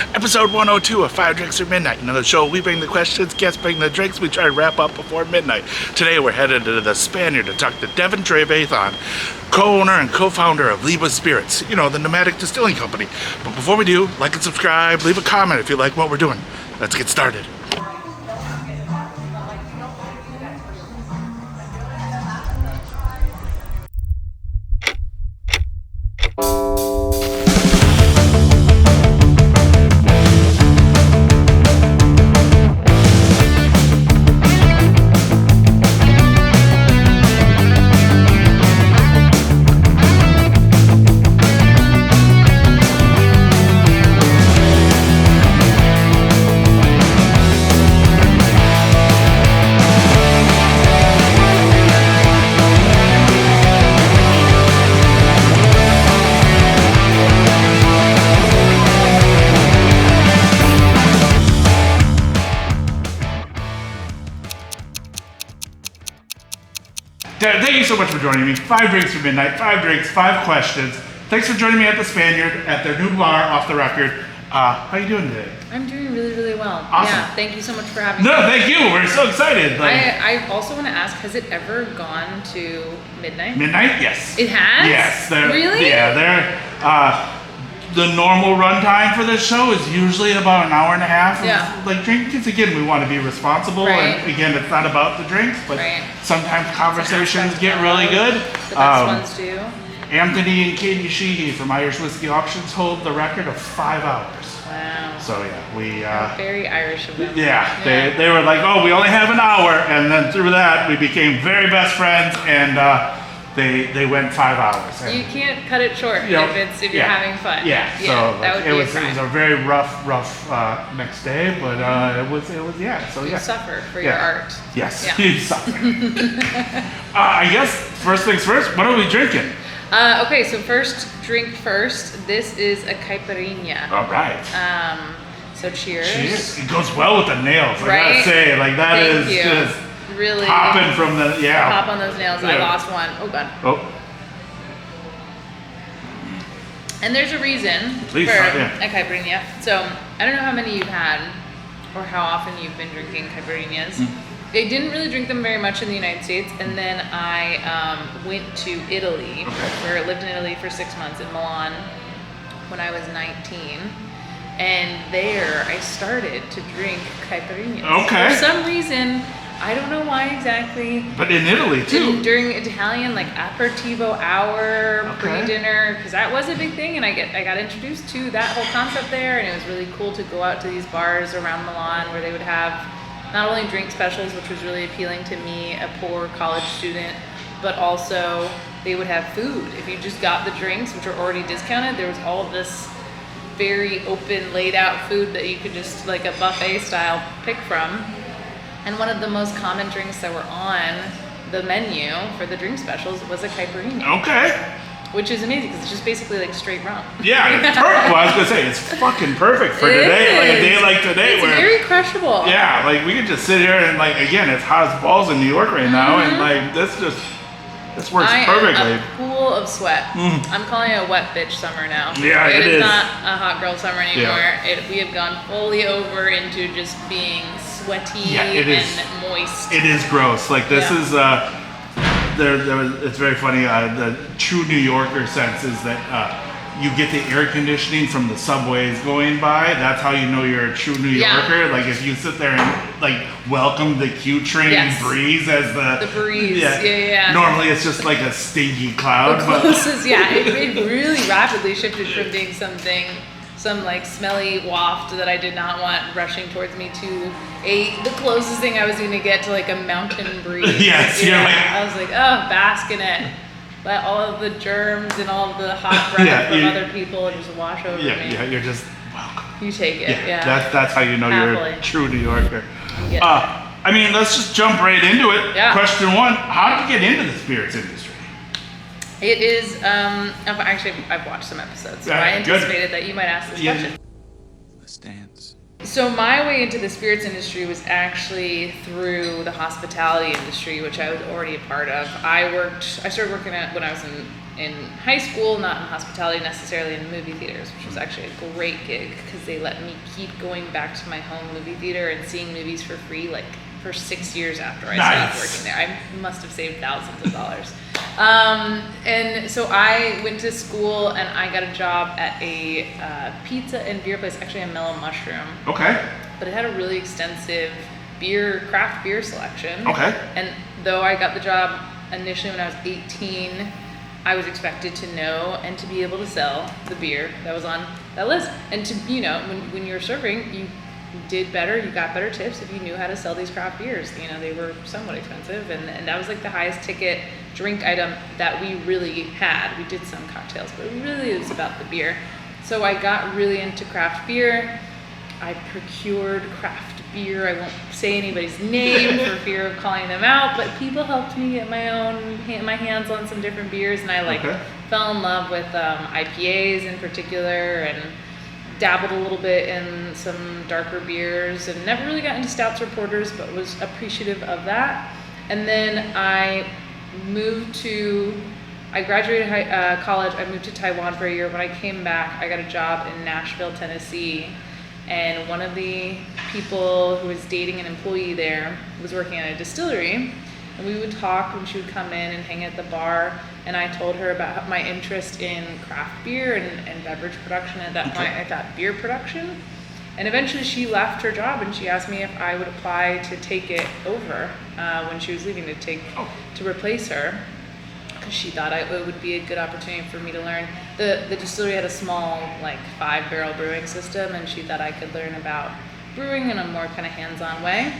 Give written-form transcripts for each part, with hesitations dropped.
Episode 102 of 5 Drinks or Midnight. Another show, we bring the questions, guests bring the drinks, we try to wrap up before midnight. Today we're headed to the Spaniard to talk to Devon Trevathan, co-owner and co-founder of Liba Spirits, you know, the Nomadic Distilling company. But before we do, like and subscribe, leave a comment if you like what we're doing. Let's get started. Devon, thank you so much for joining me. 5 Drinks for Midnight, 5 drinks, 5 questions. Thanks for joining me at the Spaniard at their new bar, Off the Record. How are you doing today? I'm doing really, really well. Awesome. Yeah, thank you so much for having me. No, thank you. We're so excited. I also want to ask, has it ever gone to midnight? Midnight? Yes. It has? Yes. Really? Yeah, the normal runtime for this show is usually about an hour and a half. Yeah. Like drinking, because again, we want to be responsible. Right. And again, it's not about the drinks, but Right. sometimes conversations get really good. The best ones do. Anthony and Katie Sheehy from Irish Whiskey Auctions hold the record of 5 hours. Wow. So yeah, we Very Irish of them. yeah, they were like, oh, we only have an hour, and then through that we became very best friends, and they went 5 hours. And, You can't cut it short if you're having fun. Yeah, so that would it be was a very rough next day, but it was yeah. So You yeah. suffer for your art. Yes, Yeah. you suffer. I guess first things first. What are we drinking? Okay, so drink first. This is a caipirinha. All right. So cheers. Cheers. It goes well with the nails. I Right? gotta say, like that Thank is you. just Really popping from the pop on those nails. I Yeah. lost one. Oh god. Oh, And there's a reason Please, for yeah. a caipirinha. So I don't know how many you've had or how often you've been drinking caipirinhas. I didn't really drink them very much in the United States, and then I went to Italy. Lived in Italy for 6 months in Milan when I was 19. And there I started to drink caipirinhas. Okay. For some reason, I don't know why exactly. but in Italy too. During Italian like aperitivo hour, Okay. pre-dinner, because that was a big thing, and I got introduced to that whole concept there, and it was really cool to go out to these bars around Milan where they would have not only drink specials, which was really appealing to me, a poor college student, but also they would have food. If you just got the drinks, which were already discounted, there was all of this very open, laid out food that you could just like a buffet style pick from. And one of the most common drinks that were on the menu for the drink specials was a caipirinha, Okay. which is amazing because it's just basically like straight rum. Yeah, it's perfect. Well, I was gonna say it's fucking perfect for It today, like a is. day like today, It's where very crushable. yeah, like we could just sit here and like again, it's hot as balls in New York right now, and like this works I perfectly. am a pool of sweat. I'm calling it a wet bitch summer now. Yeah, it is. It's not a hot girl summer anymore. We have gone fully over into just being sweaty Yeah, it is. and moist. It is gross. Like this Yeah. is it's very funny. The true New Yorker sense is that you get the air conditioning from the subways going by. That's how you know you're a true New Yeah. Yorker. Like if you sit there and like welcome the Q train Yes. breeze as The breeze. Yeah. Normally it's just like a stinky cloud, The but closest, it really rapidly shifted from being some like smelly waft that I did not want rushing towards me to the closest thing I was gonna get to like a mountain breeze. Yes, you're like- I was like, oh, bask in it. Let all of the germs and all of the hot breath from other people just wash over me. yeah, you're just welcome. You take it, yeah. That's how you know you're a Happily. true New Yorker. Yeah. I mean, let's just jump right into it. Yeah. Question 1: how did you get into the spirits industry? It is, I've watched some episodes, so Yeah, I good. anticipated that you might ask this Yeah. question. Let's dance. So my way into the spirits industry was actually through the hospitality industry, which I was already a part of. I started working at when I was in high school, not in hospitality necessarily, in movie theaters, which was actually a great gig because they let me keep going back to my home movie theater and seeing movies for free, like for 6 years after I started working there. I must have saved thousands of dollars. And so I went to school and I got a job at a pizza and beer place, actually a Mellow Mushroom. Okay. But it had a really extensive craft beer selection. Okay. And though I got the job initially when I was 18, I was expected to know and to be able to sell the beer that was on that list. And to, when you were serving, you did better, you got better tips if you knew how to sell these craft beers. They were somewhat expensive, and that was like the highest ticket drink item that we really had. We did some cocktails, but really it was about the beer. So I got really into craft beer. I procured craft beer. I won't say anybody's name for fear of calling them out, but people helped me get my hands on some different beers, and I fell in love with IPAs in particular, and dabbled a little bit in some darker beers, and never really got into stouts or porters, but was appreciative of that. And then I graduated college. I moved to Taiwan for a year. When I came back, I got a job in Nashville, Tennessee. And one of the people who was dating an employee there was working at a distillery. And we would talk when she would come in and hang at the bar. And I told her about my interest in craft beer and beverage production. At that point, I thought beer production. And eventually she left her job and she asked me if I would apply to take it over when she was leaving to replace her. Because she thought it would be a good opportunity for me to learn. The distillery had a small 5-barrel brewing system, and she thought I could learn about brewing in a more kind of hands-on way.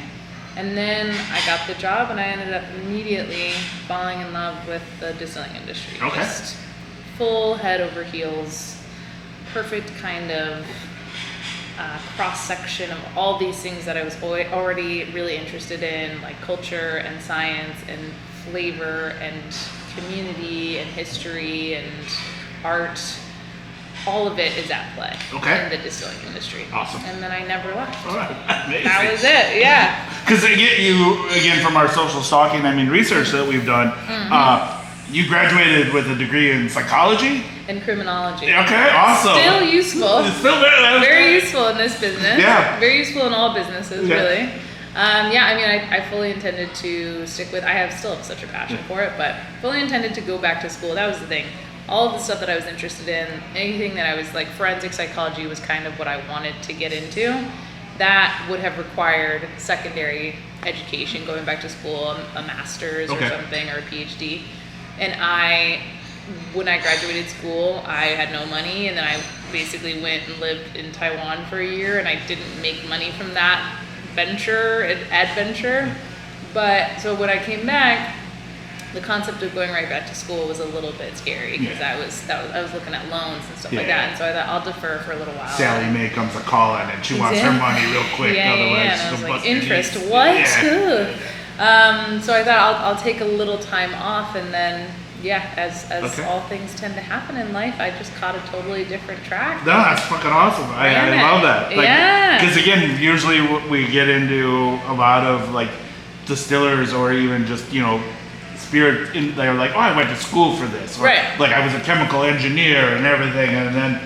And then I got the job, and I ended up immediately falling in love with the distilling industry. Okay. Just full head over heels, perfect kind of cross-section of all these things that I was already really interested in, like culture and science and flavor and community and history and art. All of it is at play in the distilling industry. Awesome. And then I never left. All right. Amazing. That was it, yeah. Because again, from our social stalking, research that we've done, you graduated with a degree in psychology? And criminology. Okay, awesome. Still useful. It's still very useful in this business. Yeah. Very useful in all businesses, really. I fully intended to stick with, I still have such a passion for it, but fully intended to go back to school. That was the thing. All of the stuff that I was interested in, anything that I was forensic psychology was kind of what I wanted to get into. That would have required secondary education, going back to school, a master's or something, or a PhD. And when I graduated school, I had no money, and then I basically went and lived in Taiwan for a year, and I didn't make money from that adventure. But so when I came back, the concept of going right back to school was a little bit scary because I was looking at loans and stuff like that, and so I thought I'll defer for a little while. Sally Mae comes a calling and she wants her money real quick, otherwise and I was she'll like, bust your interest, knees. what? Yeah. So I thought I'll take a little time off, and then as all things tend to happen in life, I just caught a totally different track. No, that's fucking awesome. I love that. Because again, usually we get into a lot of distillers or even just spirit. They're like, oh, I went to school for this. Or, I was a chemical engineer and everything, and then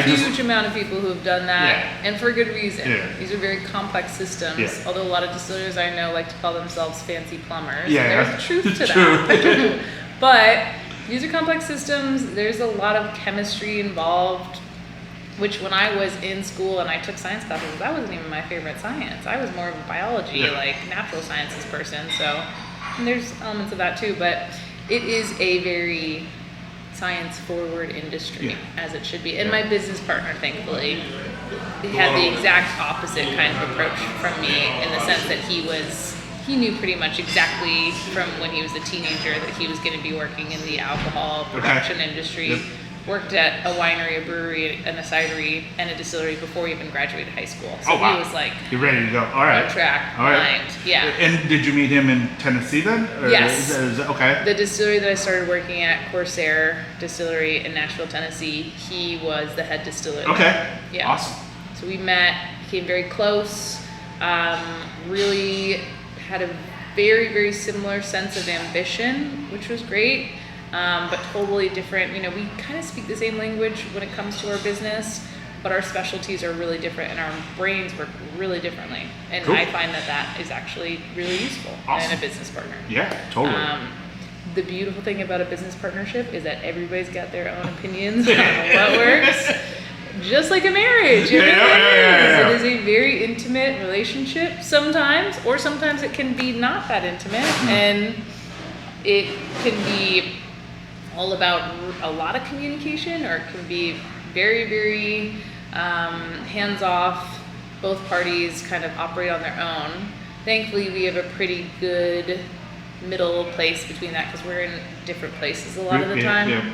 huge amount of people who have done that, and for good reason. These are very complex systems. Although a lot of distillers I know like to call themselves fancy plumbers. There's a truth to that. But these are complex systems. There's a lot of chemistry involved, which when I was in school and I took science classes, that wasn't even my favorite science. I was more of a biology, natural sciences person. So and there's elements of that too, but it is a very science-forward industry, as it should be. And my business partner, thankfully, had the exact opposite kind of approach from me, in the sense that he knew pretty much exactly from when he was a teenager that he was going to be working in the alcohol production industry. Worked at a winery, a brewery, and a cidery, and a distillery before he even graduated high school. So he was you're ready to go. All right. On track. All right. Mind. Yeah. And did you meet him in Tennessee then? Or yes. Okay. The distillery that I started working at, Corsair Distillery in Nashville, Tennessee, he was the head distiller. Okay. Yeah. Awesome. So we met, became very close, really had a very, very similar sense of ambition, which was great. but totally different. You know, we kind of speak the same language when it comes to our business, but our specialties are really different and our brains work really differently. And Cool. I find that is actually really useful in a business partner. Yeah, totally. The beautiful thing about a business partnership is that everybody's got their own opinions on what works. Just like a marriage. It is a very intimate relationship sometimes, or sometimes it can be not that intimate, and it can be all about a lot of communication, or it can be very, very hands-off. Both parties kind of operate on their own. Thankfully, we have a pretty good middle place between that because we're in different places a lot of the time.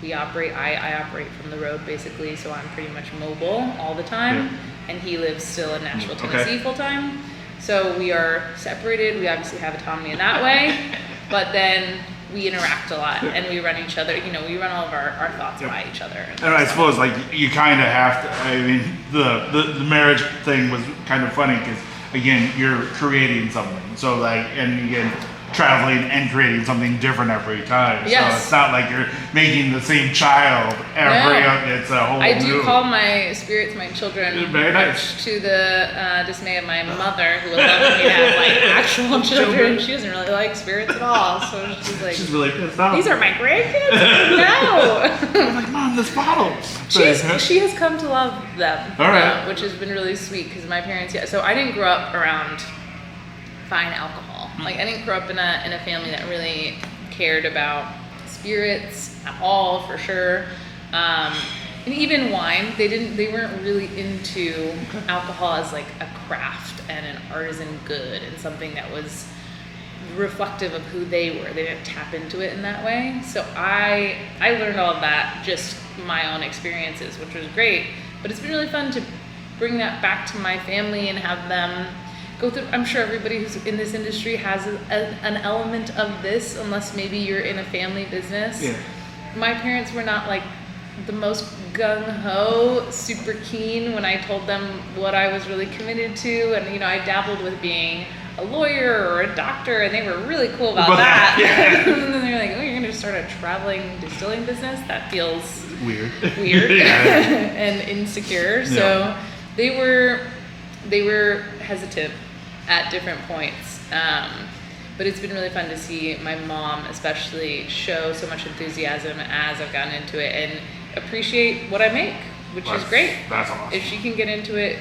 I operate from the road basically, so I'm pretty much mobile all the time, and he lives still in Nashville, Tennessee full time. So we are separated. We obviously have autonomy in that way, but then we interact a lot and we run each other, you know, we run all of our thoughts by each other. And I suppose like you kind of have to, I mean, the marriage thing was kind of funny because again, you're creating something. So like, and again, traveling and creating something different every time. Yes. So it's not like you're making the same child every, it's a whole I do new. call my spirits my children. Very nice. To the dismay of my mother, who would love for me to have like actual children. She doesn't really like spirits at all, so she's like, She's really pissed off. these are my grandkids? No. I'm like, Mom, this bottle. She has come to love them, All right. which has been really sweet because my parents, so I didn't grow up around fine alcohol. Like I didn't grow up in a family that really cared about spirits at all, for sure. And even wine, they weren't really into alcohol as like a craft and an artisan good and something that was reflective of who they were. They didn't tap into it in that way. So I learned all of that, just my own experiences, which was great. But it's been really fun to bring that back to my family and have them go through. I'm sure everybody who's in this industry has an element of this, unless maybe you're in a family business. Yeah. My parents were not like the most gung-ho, super keen when I told them what I was really committed to. And, you know, I dabbled with being a lawyer or a doctor, and they were really cool about that. Yeah. And then they're like, oh, you're going to start a traveling distilling business? That feels weird. And insecure. So they were hesitant at different points. But it's been really fun to see my mom especially show so much enthusiasm as I've gotten into it and appreciate what I make, which is great. That's awesome. If she can get into it,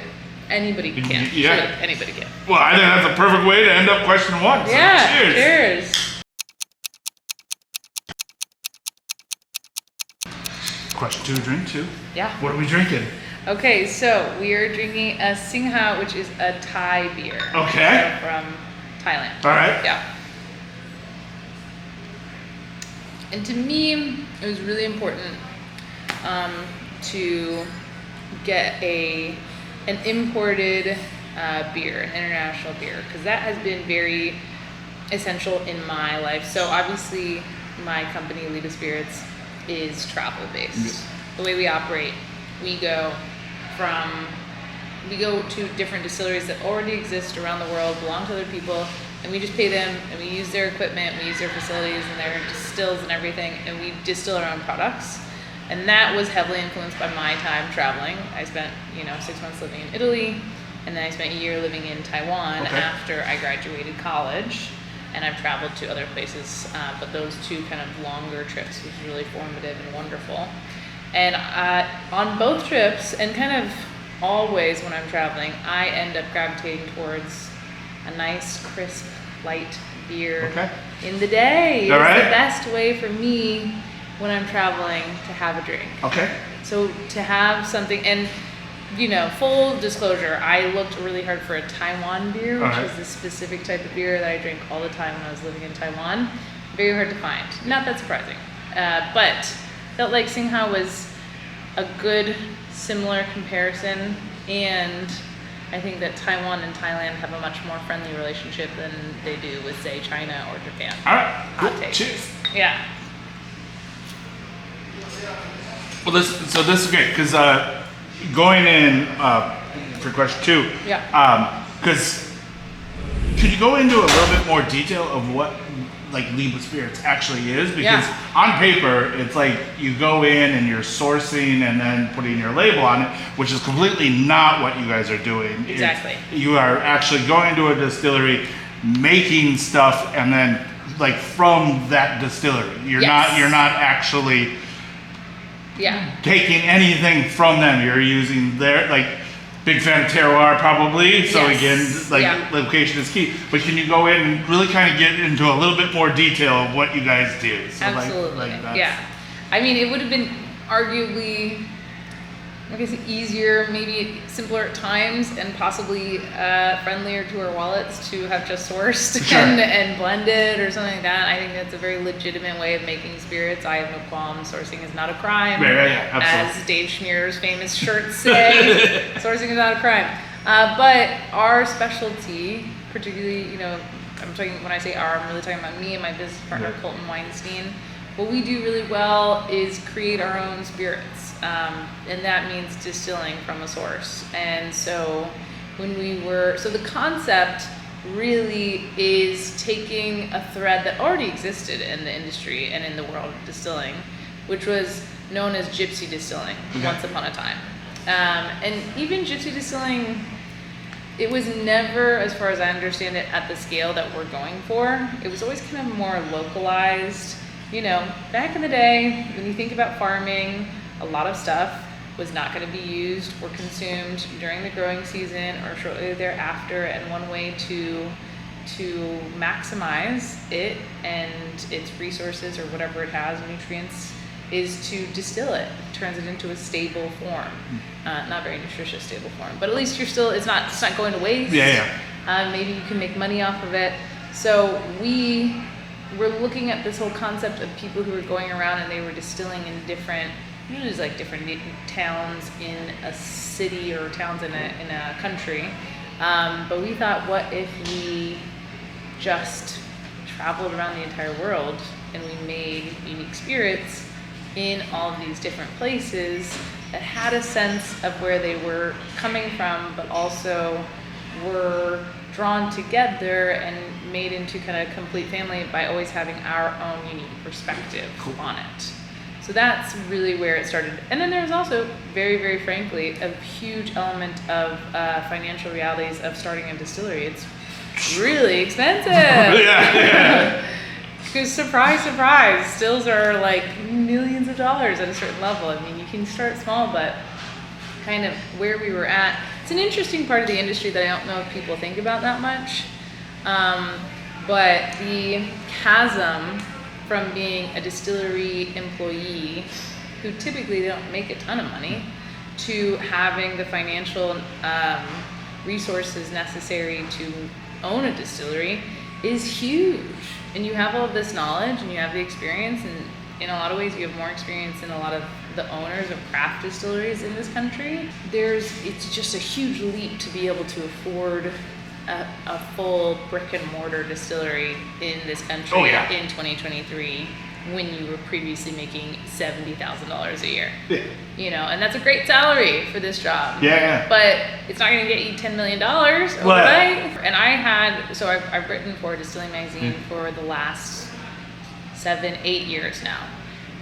anybody can. Yeah. Really, anybody can. Well, I think that's a perfect way to end up question one. So Yeah, cheers. Question two, drink two. Yeah. What are we drinking? Okay, so we are drinking a Singha, which is a Thai beer. Okay. So from Thailand. All right. Yeah. And to me, it was really important to get an imported beer, an international beer, because that has been very essential in my life. So obviously, my company, Liba Spirits, is travel based. Yes. The way we operate, we go to different distilleries that already exist around the world, belong to other people, and we just pay them, and we use their equipment, we use their facilities and their distills and everything, and we distill our own products. And that was heavily influenced by my time traveling. I spent, 6 months living in Italy, and then I spent a year living in Taiwan after I graduated college. And I've traveled to other places, but those two kind of longer trips was really formative and wonderful. And on both trips, and kind of always when I'm traveling, I end up gravitating towards a nice, crisp, light beer in the day. All right. It's the best way for me when I'm traveling to have a drink. Okay. So to have something, and full disclosure, I looked really hard for a Taiwan beer, which is this specific type of beer that I drank all the time when I was living in Taiwan. Very hard to find. Not that surprising. But felt like Singha was a good, similar comparison, and I think that Taiwan and Thailand have a much more friendly relationship than they do with, say, China or Japan. All right. Cool. Hot take. Cheers. Yeah. Well, this is great because going in for question two. Yeah. Because could you go into a little bit more detail of like Liba Spirits actually is, because on paper it's like you go in and you're sourcing and then putting your label on it, which is completely not what you guys are doing. Exactly. You are actually going to a distillery, making stuff, and then like from that distillery. You're not actually taking anything from them. You're using their, like, big fan of terroir probably. So again, like location is key. But can you go in and really kind of get into a little bit more detail of what you guys do? So Absolutely. I mean, it would have been arguably, I guess, easier, maybe simpler at times, and possibly friendlier to our wallets to have just sourced and blended or something like that. I think that's a very legitimate way of making spirits. I have no qualms. Sourcing is not a crime. As Dave Schmier's famous shirts say, sourcing is not a crime. But our specialty, particularly, you know, when I say our, I'm really talking about me and my business partner, Colton Weinstein. What we do really well is create our own spirits. And that means distilling from a source. And so the concept really is taking a thread that already existed in the industry and in the world of distilling, which was known as gypsy distilling once upon a time. And even gypsy distilling, it was never, as far as I understand it, at the scale that we're going for. It was always kind of more localized. You know, back in the day, when you think about farming, a lot of stuff was not going to be used or consumed during the growing season or shortly thereafter, and one way to maximize it and its resources or whatever it has, nutrients, is to distill it. It turns it into a stable form. Not very nutritious stable form, but at least it's not going to waste. Maybe you can make money off of it. So we're looking at this whole concept of people who were going around and they were distilling in different towns in a city or towns in a country. But we thought, what if we just traveled around the entire world and we made unique spirits in all of these different places that had a sense of where they were coming from, but also were drawn together and made into kind of complete family by always having our own unique perspective on it. So that's really where it started. And then there was also, very, very frankly, a huge element of financial realities of starting a distillery. It's really expensive. Because surprise, surprise, stills are like millions of dollars at a certain level. I mean, you can start small, but kind of where we were at. It's an interesting part of the industry that I don't know if people think about that much. But the chasm from being a distillery employee, who typically don't make a ton of money, to having the financial resources necessary to own a distillery is huge. And you have all of this knowledge and you have the experience, and in a lot of ways you have more experience than a lot of the owners of craft distilleries in this country. It's just a huge leap to be able to afford a full brick and mortar distillery in this country in 2023, when you were previously making $70,000 a year. You know, and that's a great salary for this job. But it's not going to get you $10 million overnight. And I've written for a distilling magazine for the last 7-8 years now,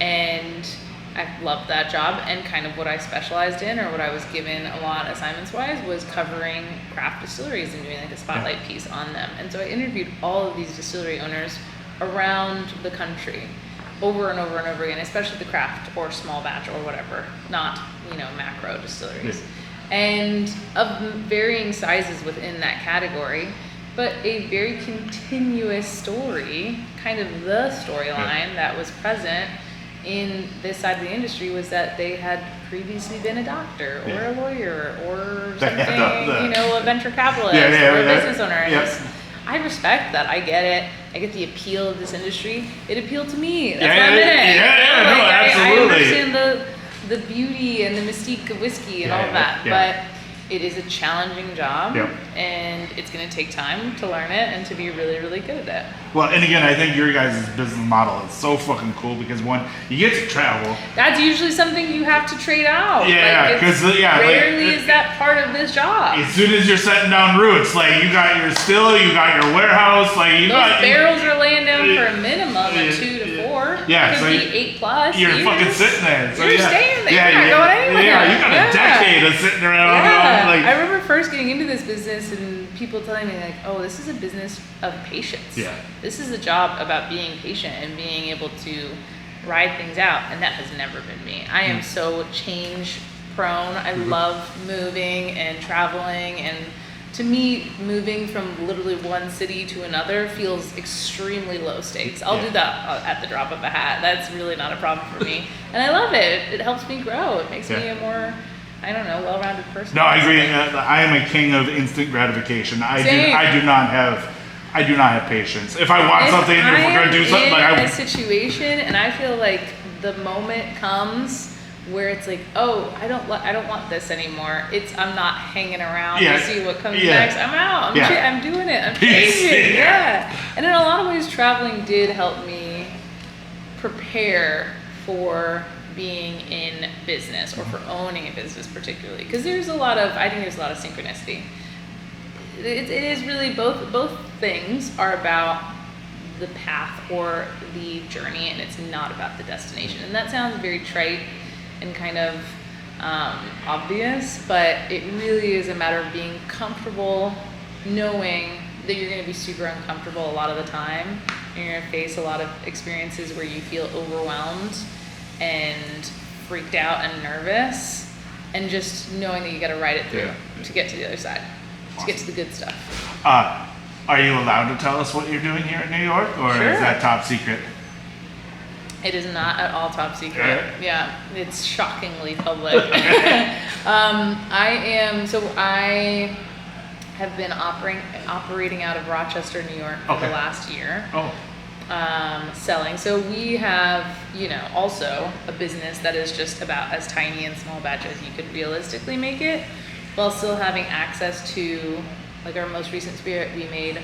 and I loved that job. And kind of what I specialized in, or what I was given a lot assignments wise, was covering craft distilleries and doing like a spotlight piece on them. And so I interviewed all of these distillery owners around the country over and over and over again, especially the craft or small batch or whatever, not, you know, macro distilleries, and of varying sizes within that category, but a very continuous story, kind of the storyline that was present in this side of the industry was that they had previously been a doctor or a lawyer or something, you know, a venture capitalist or a business owner. And I respect that. I get it. I get the appeal of this industry. It appealed to me. That's why I'm in it. Absolutely. I understand the beauty and the mystique of whiskey and all of that. But It is a challenging job, Yep. and it's going to take time to learn it and to be really, really good at it. Well, and again, I think your guys' business model is so fucking cool because one, you get to travel. That's usually something you have to trade out. Yeah, because rarely is that part of this job. As soon as you're setting down roots, like you got your still, you got your warehouse, like you Those got barrels are laying down for a minimum of 2 to 4. Yeah, Could so be 8 plus. You're years. fucking sitting there. So You're staying there. Yeah, You're not going anywhere. Yeah, you got a decade of sitting around. Yeah. Going, like, I remember first getting into this business and people telling me like, oh, this is a business of patience. Yeah. This is a job about being patient and being able to ride things out, and that has never been me. I am so change prone. I love moving and traveling, and to me, moving from literally one city to another feels extremely low stakes. I'll do that at the drop of a hat. That's really not a problem for me. And I love it. It helps me grow. It makes me a more, I don't know, well-rounded person. No, I agree. I am a king of instant gratification. I Same. do not have patience. If I want something, if we're gonna do something, like in a situation, and I feel like the moment comes where it's like, oh, I don't want this anymore. I'm not hanging around to see what comes next. I'm out. I'm doing it. I'm changing. And in a lot of ways, traveling did help me prepare for being in business, or for owning a business particularly, because I think there's a lot of synchronicity. It is really both things are about the path or the journey, and it's not about the destination. And that sounds very trite and kind of obvious, but it really is a matter of being comfortable knowing that you're going to be super uncomfortable a lot of the time. You're going to face a lot of experiences where you feel overwhelmed and freaked out and nervous, and just knowing that you got to ride it through to get to the other side, to get to the good stuff. Are you allowed to tell us what you're doing here in New York, or is that top secret? It is not at all top secret. Yeah, it's shockingly public. I have been operating out of Rochester, New York for the last year. Selling. So we have, also a business that is just about as tiny and small batch as you could realistically make it, while still having access to, like our most recent spirit we made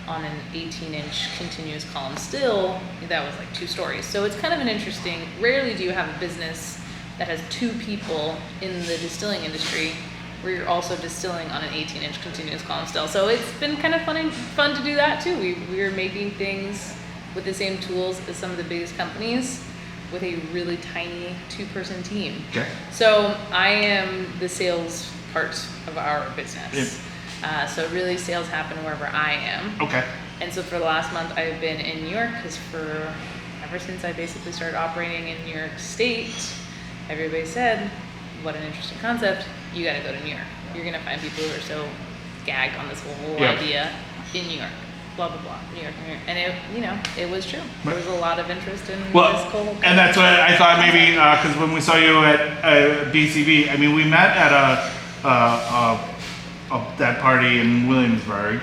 on an 18-inch continuous column still, that was like 2 stories. So it's kind of an interesting, rarely do you have a business that has 2 people in the distilling industry where you're also distilling on an 18-inch continuous column still. So it's been kind of fun to do that too. We're making things with the same tools as some of the biggest companies with a really tiny 2-person team. Okay. So I am the sales part of our business. So really sales happen wherever I am. Okay. And so for the last month I've been in New York, because ever since I basically started operating in New York State, everybody said, what an interesting concept, you gotta go to New York. You're gonna find people who are so gagged on this whole idea in New York. Blah, blah, blah, New York. And it was true. There was a lot of interest in this whole and that's what I thought maybe, because when we saw you at BCB, I mean, we met at that party in Williamsburg.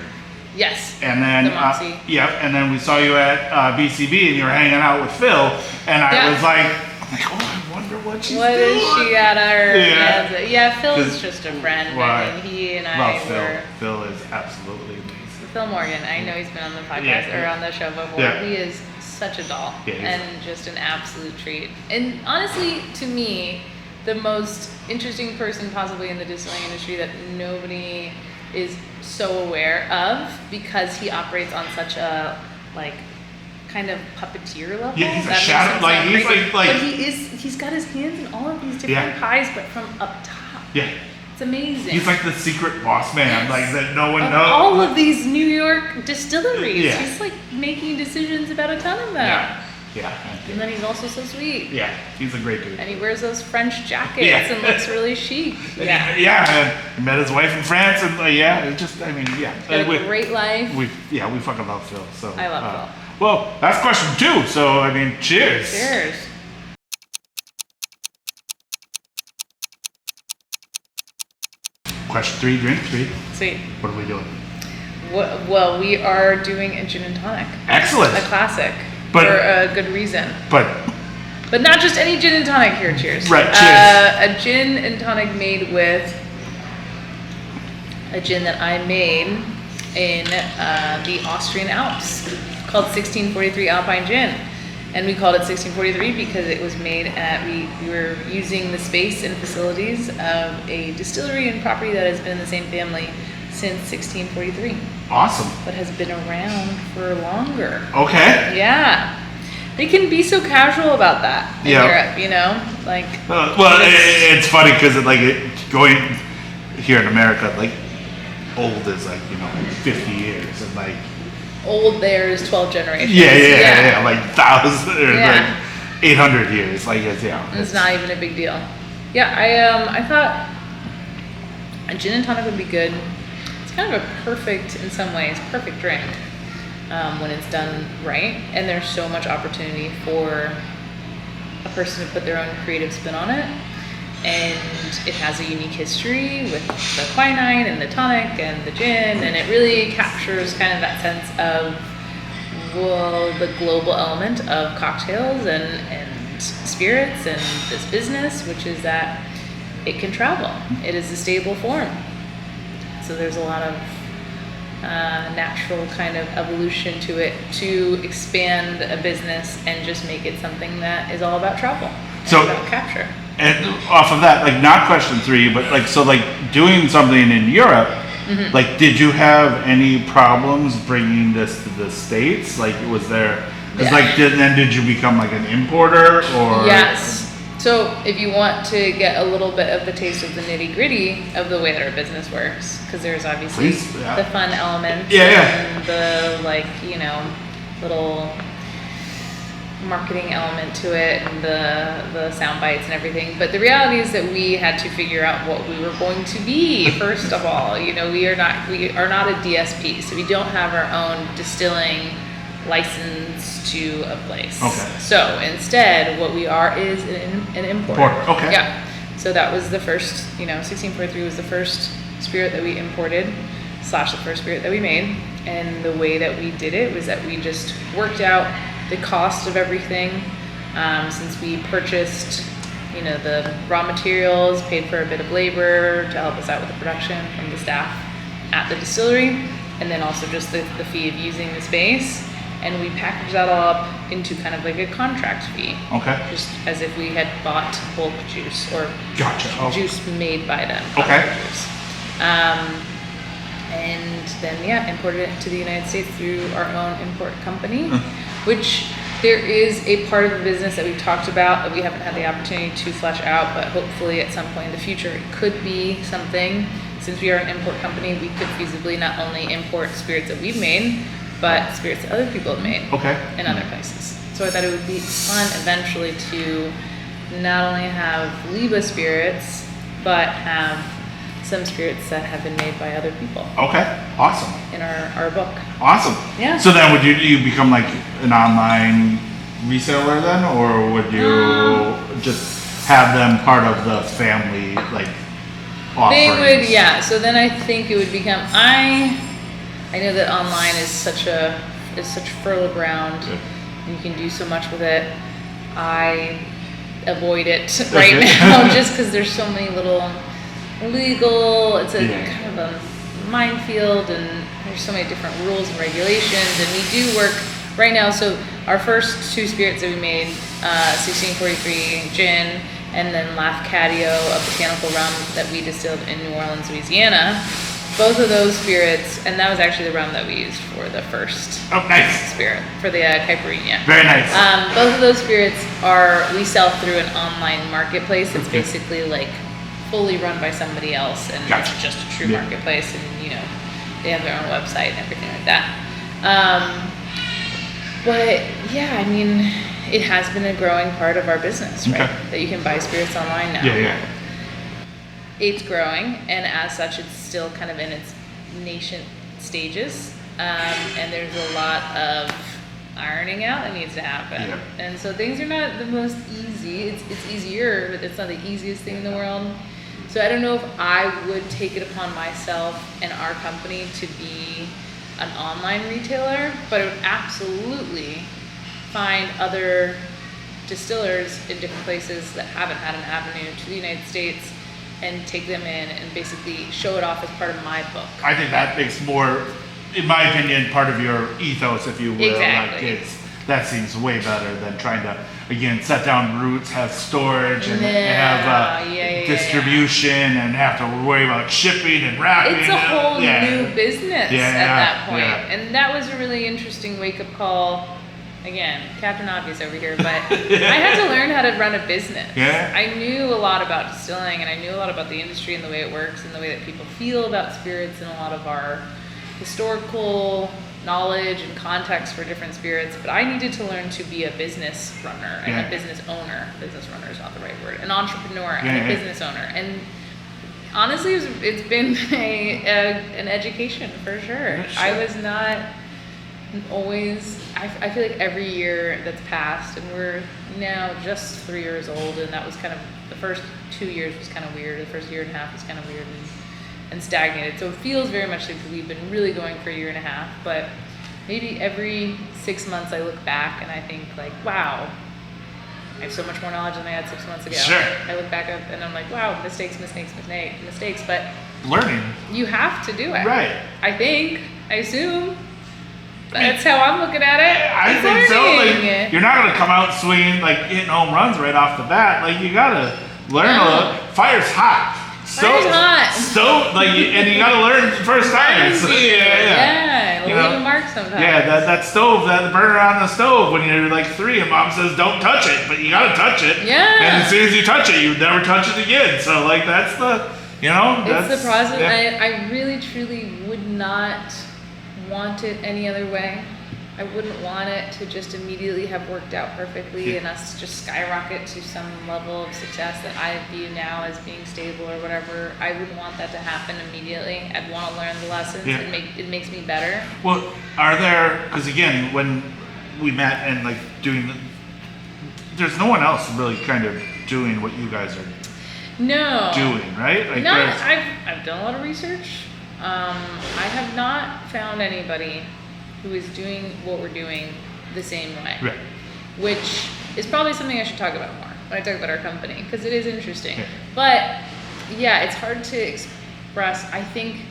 Yes. And then, and then we saw you at BCB and you were hanging out with Phil, and I was like, oh, I wonder what she's doing. What is she at our, Phil is just a friend. Right. I mean, he and I were... Phil is absolutely amazing. Phil Morgan, I know he's been on the podcast or on the show before. He is such a doll and just an absolute treat. And honestly, to me, the most interesting person possibly in the distilling industry that nobody is so aware of, because he operates on such a kind of puppeteer level. Yeah, he's a shadow. But he's got his hands in all of these different pies, but from up top. Yeah. It's amazing. He's like the secret boss man, that no one knows. All of these New York distilleries. Yeah. He's making decisions about a ton of them. Yeah. And then he's also so sweet. Yeah, he's a great dude. And he wears those French jackets and looks really chic. And I met his wife in France, and He's got a great life. We fucking love Phil. So I love Phil. Well, that's question 2. So I mean, cheers. Cheers. Question 3, drink 3. Sweet. What are we doing? Well, we are doing a gin and tonic. Excellent. A classic. For a good reason. But not just any gin and tonic here. Cheers. Right. Cheers. A gin and tonic made with a gin that I made in the Austrian Alps called 1643 Alpine Gin. And we called it 1643 because it was made at, we were using the space and facilities of a distillery and property that has been in the same family since 1643. Awesome. But has been around for longer. Okay. Yeah. They can be so casual about that in Europe, you know? Like, well, it's funny because going here in America, like, old is like, 50 years, and like old there is 12 generations. Yeah, like 1,000 or like 800 years, like it's not even a big deal. Yeah, I thought a gin and tonic would be good. It's kind of a perfect, in some ways, perfect drink when it's done right, and there's so much opportunity for a person to put their own creative spin on it. And it has a unique history with the quinine and the tonic and the gin, and it really captures kind of that sense of, well, the global element of cocktails and spirits and this business, which is that it can travel. It is a stable form. So there's a lot of natural kind of evolution to it to expand a business and just make it something that is all about travel and about capture. And off of that, like, not question 3, but like, so like doing something in Europe, like, did you have any problems bringing this to the States? Like, was there, because like, did you become like an importer or? Yes. So if you want to get a little bit of the taste of the nitty gritty of the way that our business works, because there's obviously the fun elements and the, like, little marketing element to it and the sound bites and everything, but the reality is that we had to figure out what we were going to be. First of all, we are not a DSP, so we don't have our own distilling license to a place. Okay. So instead, what we are is an importer. Okay. Yeah. So that was the first. 1643 was the first spirit that we imported / the first spirit that we made, and the way that we did it was that we just worked out the cost of everything, since we purchased, the raw materials, paid for a bit of labor to help us out with the production from the staff at the distillery, and then also just the fee of using the space, and we packaged that all up into kind of like a contract fee. Okay. Just as if we had bought bulk juice or juice made by them. Okay. Juice. And then imported it to the United States through our own import company, which there is a part of the business that we've talked about that we haven't had the opportunity to flesh out, but hopefully at some point in the future it could be something. Since we are an import company, we could feasibly not only import spirits that we've made, but spirits that other people have made in other places. So I thought it would be fun eventually to not only have Liba spirits, but have some spirits that have been made by other people. Okay, awesome. In our book. Awesome. Yeah. So then would you become like an online reseller then, or would you just have them part of the family, like, offerings? They would, yeah. So then I think it would become, I know that online is such fertile ground. You can do so much with it. I avoid it right now just because there's so many little legal, it's a kind of a minefield, and there's so many different rules and regulations, and we do work right now. So our first 2 spirits that we made, 1643 gin, and then Lafcadio, a botanical rum that we distilled in New Orleans, Louisiana. Both of those spirits, and that was actually the rum that we used for the first spirit, for the caipirinha. Very nice. Both of those spirits we sell through an online marketplace. It's basically like fully run by somebody else, and it's just a true marketplace, and they have their own website and everything like that. But yeah, I mean, it has been a growing part of our business, right? That you can buy spirits online now. It's growing, and as such, it's still kind of in its nascent stages, and there's a lot of ironing out that needs to happen. And so things are not the most easy. It's easier, but it's not the easiest thing in the world. So I don't know if I would take it upon myself and our company to be an online retailer, but I would absolutely find other distillers in different places that haven't had an avenue to the United States and take them in and basically show it off as part of my book. I think that makes more, in my opinion, part of your ethos, if you will. Exactly. Like that seems way better than trying to, again, set down roots, have storage, and have distribution, and have to worry about shipping and wrapping. It's a whole new business Yeah, at that point. yeah. And that was a really interesting wake-up call. Again, Captain Obvious over here, but I had to learn how to run a business. Yeah. I knew a lot about distilling, and I knew a lot about the industry and the way it works and the way that people feel about spirits and a lot of our historical knowledge and context for different spirits. But I needed to learn to be a business runner and a business owner. Business runner is not the right word. An entrepreneur and a business owner. And honestly, it's been an education for sure. I was not always, I feel like every year that's passed, and we're now just 3 years old, and that was kind of, the first 2 years was kind of weird, the first year and a half was kind of weird and stagnated, so it feels very much like we've been really going for a year and a half, but maybe every 6 months I look back and I think like, wow, I have so much more knowledge than I had 6 months ago. Sure. I look back up and I'm like, wow, mistakes, but Learning. you have to do it. Right. I assume. That's how I'm looking at it. I think so. Like, you're not going to come out swinging, like, hitting home runs right off the bat. Like, you got to learn a little. Fire's hot. Fire's hot. Like, and you got to learn the first time. So, Yeah, leave a mark sometimes. Yeah, that stove, that burner on the stove when you're like 3 and mom says don't touch it, but you got to touch it. Yeah. And as soon as you touch it, you never touch it again. So, like, that's the, It's the process. Yeah. I really, truly would not want it any other way. I wouldn't want it to just immediately have worked out perfectly and us just skyrocket to some level of success that I view now as being stable or whatever. I wouldn't want that to happen immediately. I'd want to learn the lessons and it makes me better. Well, are there, because again, when we met and like there's no one else really kind of doing what you guys are doing, right? Like I've done a lot of research. I have not found anybody who is doing what we're doing the same way. Right. Which is probably something I should talk about more when I talk about our company, because it is interesting. Yeah. But yeah, it's hard to express. I think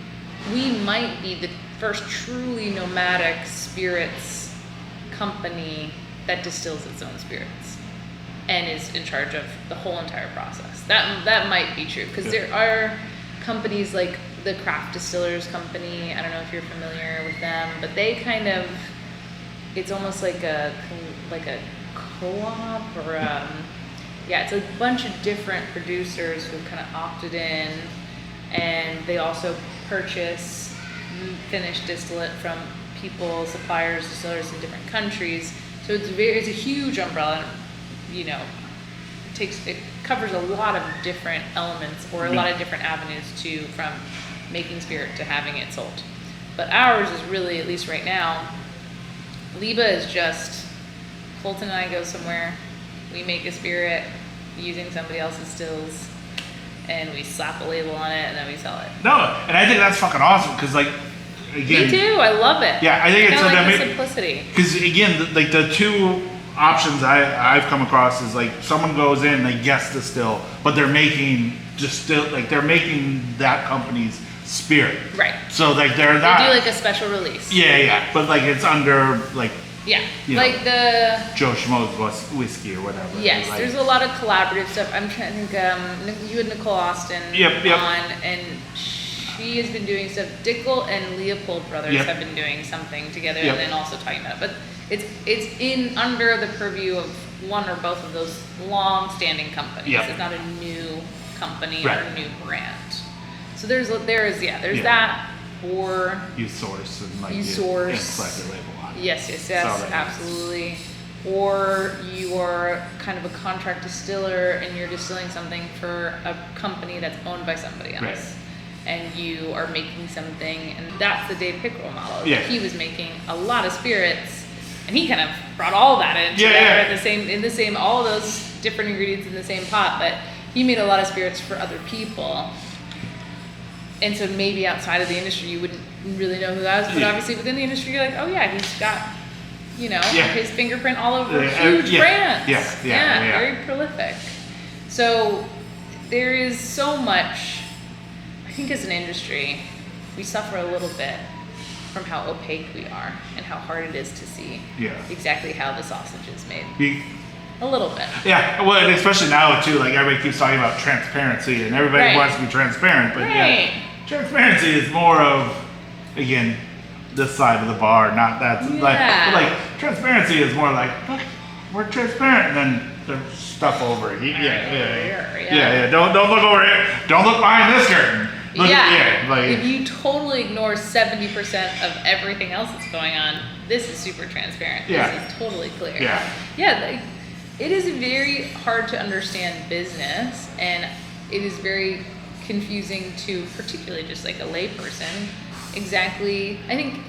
we might be the first truly nomadic spirits company that distills its own spirits and is in charge of the whole entire process. That might be true, because there are companies like the Craft Distillers Company. I don't know if you're familiar with them, but they kind of, it's almost like a co-op or it's a bunch of different producers who've kind of opted in, and they also purchase finished distillate from people, suppliers, distillers in different countries. So it's a huge umbrella. It covers a lot of different elements or a lot of different avenues from making spirit to having it sold. But ours is really, at least right now, Liba is just, Colton and I go somewhere, we make a spirit using somebody else's stills, and we slap a label on it, and then we sell it. No, and I think that's fucking awesome, because like, again. Me too, I love it. Yeah, I think it's the simplicity. Because again, like the two options I've come across is like someone goes in, they guess distill, but they're making they're making that company's spirit. Right. So like they do like a special release. Yeah. But like it's under like like the Joe Schmo's whiskey or whatever. Yes, there's a lot of collaborative stuff. I'm trying to think. You had Nicole Austin on, and she has been doing stuff. Dickel and Leopold brothers have been doing something together, and then also talking about it. But it's in under the purview of one or both of those long-standing companies. It's not a new company or a new brand. So there's that, or you source and like you source and slap your label on it. Yes, absolutely. Or you are kind of a contract distiller and you're distilling something for a company that's owned by somebody else. Right. And you are making something, and that's the Dave Pickerel model. Yeah. He was making a lot of spirits, and he kind of brought all that in together all those different ingredients in the same pot, but he made a lot of spirits for other people. And so maybe outside of the industry you wouldn't really know who that was, but obviously within the industry you're like, oh yeah, he's got, his fingerprint all over huge brands. Yeah, very prolific. So there is so much, I think as an industry, we suffer a little bit from how opaque we are and how hard it is to see exactly how the sausage is made. A little bit. Yeah, well, and especially now too, like everybody keeps talking about transparency and everybody wants to be transparent, but transparency is more of, again, this side of the bar, not that. Like transparency is more like, look, we're transparent, and then there's stuff over it. Yeah. Don't look over here. Don't look behind this curtain. Look if you totally ignore 70% of everything else that's going on, this is super transparent. This is totally clear. Like, it is very hard to understand business, and it is very confusing to particularly just like a layperson. Exactly, I think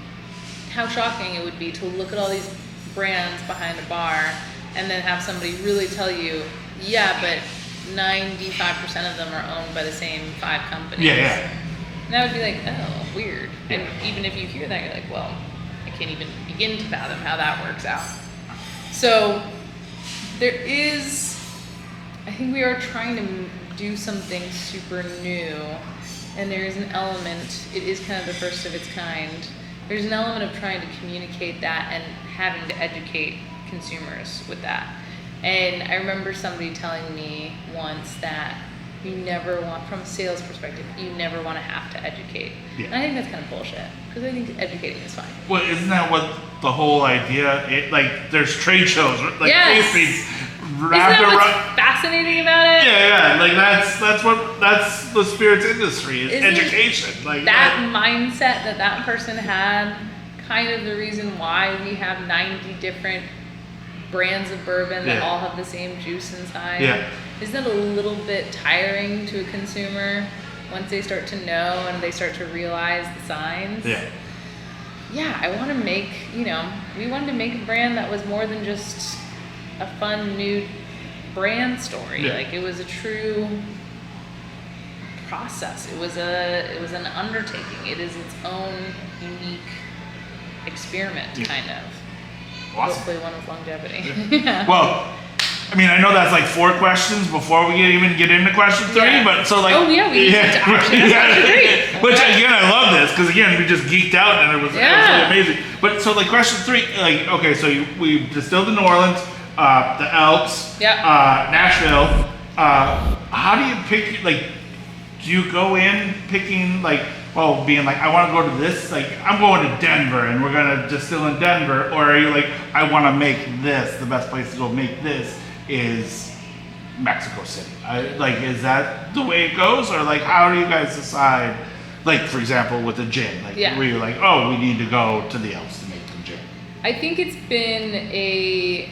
how shocking it would be to look at all these brands behind a bar and then have somebody really tell you, but 95% of them are owned by the same 5 companies. And that would be like, oh, weird. And even if you hear that, you're like, well, I can't even begin to fathom how that works out. So there is, I think we are trying to do something super new, and there is an element, it is kind of the first of its kind, there's an element of trying to communicate that and having to educate consumers with that. And I remember somebody telling me once that you never want, from a sales perspective, you never want to have to educate. And I think that's kind of bullshit, because I think educating is fine. Well, isn't that what the whole idea, like there's trade shows, like tastings. Isn't that what's fascinating about it? Like that's the spirits industry, is education. Like that mindset that person had, kind of the reason why we have 90 different brands of bourbon that all have the same juice inside. Isn't that a little bit tiring to a consumer once they start to know and they start to realize the signs? I want to make, we wanted to make a brand that was more than just a fun new brand story. Like, it was a true process. It was an undertaking. It is its own unique experiment, kind of. Awesome. Hopefully one with longevity. Well, I mean, I know that's like 4 questions before we even get into question 3, but so like... we need to question 3. Which, again, I love this, because again, we just geeked out and it was absolutely amazing. But so like question 3, like, okay, so we distilled in New Orleans, the Alps, Nashville. How do you pick, like, do you go in picking, like, well, being like, I want to go to this, like, I'm going to Denver and we're going to distill in Denver, or are you like, I want to make this, the best place to go make this is Mexico City? Is that the way it goes, or like, how do you guys decide, like, for example, with the gin, like, where you're like, oh, we need to go to the Alps to make the gin? I think it's been a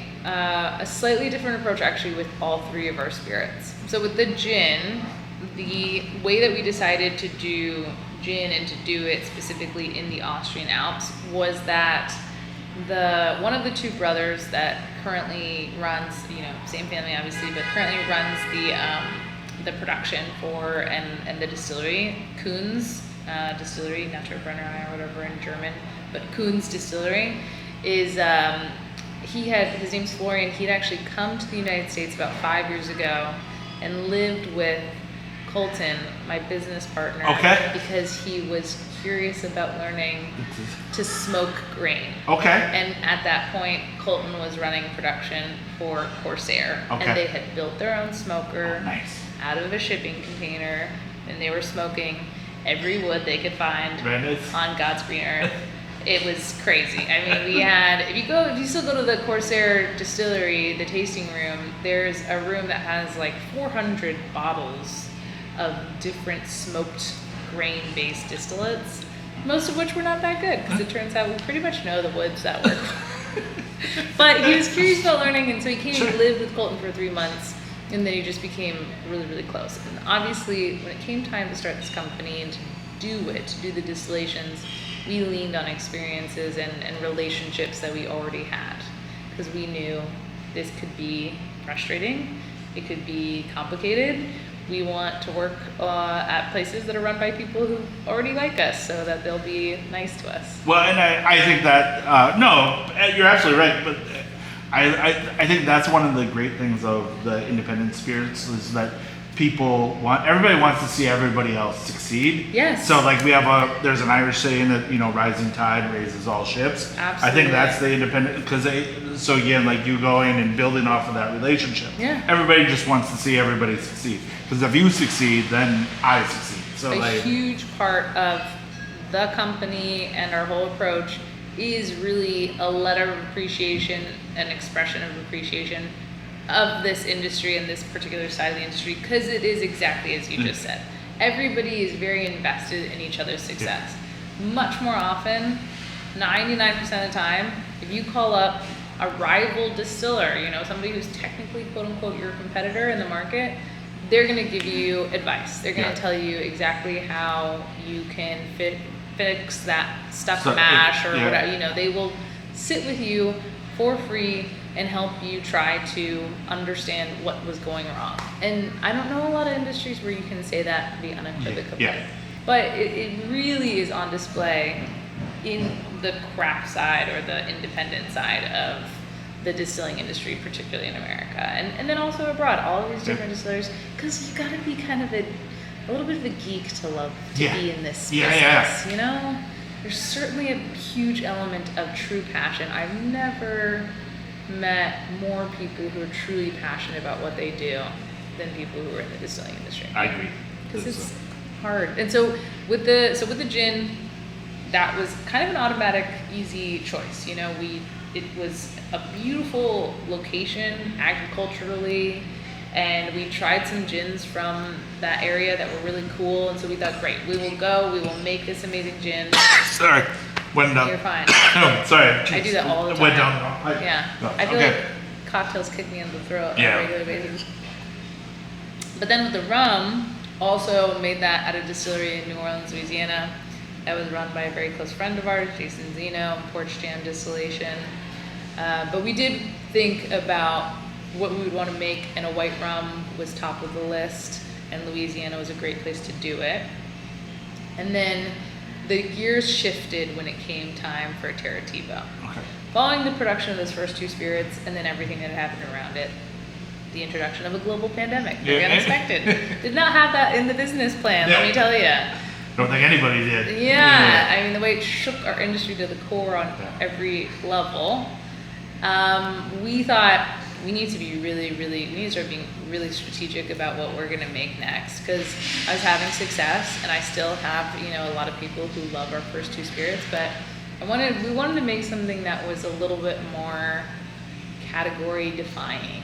slightly different approach actually with all 3 of our spirits. So with the gin, the way that we decided to do gin and to do it specifically in the Austrian Alps was that one of the 2 brothers that currently runs, same family obviously, but currently runs the production for and the distillery, Kuhn's Distillery, Naturbrennerei or whatever in German, but Kuhn's Distillery is his name's Florian. He'd actually come to the United States about 5 years ago and lived with Colton, my business partner, because he was curious about learning to smoke grain. And at that point, Colton was running production for Corsair, and they had built their own smoker out of a shipping container, and they were smoking every wood they could find on God's green earth. It was crazy. I mean, we had, if you still go to the Corsair distillery, the tasting room, there's a room that has like 400 bottles of different smoked grain-based distillates, most of which were not that good, because it turns out we pretty much know the woods that work. But he was curious about learning, and so he came and lived with Colton for 3 months, and then he just became really, really close. And obviously, when it came time to start this company and to do the distillations, we leaned on experiences and relationships that we already had, because we knew this could be frustrating, it could be complicated. We want to work at places that are run by people who already like us, so that they'll be nice to us. Well, and I think that, no, you're absolutely right, but I think that's one of the great things of the independent spirits, is that everybody wants to see everybody else succeed. Yes. So like there's an Irish saying that, rising tide raises all ships. Absolutely. I think that's the independent, so again, like you going and building off of that relationship. Yeah. Everybody just wants to see everybody succeed. Because if you succeed, then I succeed. So a huge part of the company and our whole approach is really a letter of appreciation, an expression of appreciation of this industry and this particular side of the industry, because it is exactly as you just said. Everybody is very invested in each other's success. Much more often, 99% of the time, if you call up a rival distiller, somebody who's technically quote unquote your competitor in the market, they're going to give you advice. They're going to tell you exactly how you can fix that stuck mash or whatever. They will sit with you for free and help you try to understand what was going wrong. And I don't know a lot of industries where you can say that and be unequivocally. Yeah. But it really is on display in the craft side or the independent side of the distilling industry, particularly in America. And then also abroad, all of these different distillers, because you gotta be kind of a little bit of a geek to love to be in this business, There's certainly a huge element of true passion. I've never met more people who are truly passionate about what they do than people who are in the distilling industry. I agree. Because it's hard. And so with the gin, that was kind of an automatic, easy choice. It was a beautiful location agriculturally, and we tried some gins from that area that were really cool, and so we thought, great, we will make this amazing gin. Sorry, went down. You're fine. Oh, sorry. I do that all the time. Went down. I feel like cocktails kick me in the throat on a regular basis. But then with the rum, also made that at a distillery in New Orleans, Louisiana. That was run by a very close friend of ours, Jason Zeno, Porch Jam Distillation. But we did think about what we would want to make, and a white rum was top of the list, and Louisiana was a great place to do it. And then the gears shifted when it came time for Terrativo. Okay. Following the production of those first two spirits, and then everything that happened around it, the introduction of a global pandemic, very unexpected. Did not have that in the business plan, let me tell you. Don't think anybody did. Yeah, I mean, the way it shook our industry to the core on every level. We thought we need to start being really strategic about what we're going to make next, because I was having success, and I still have, a lot of people who love our first two spirits, but we wanted to make something that was a little bit more category defining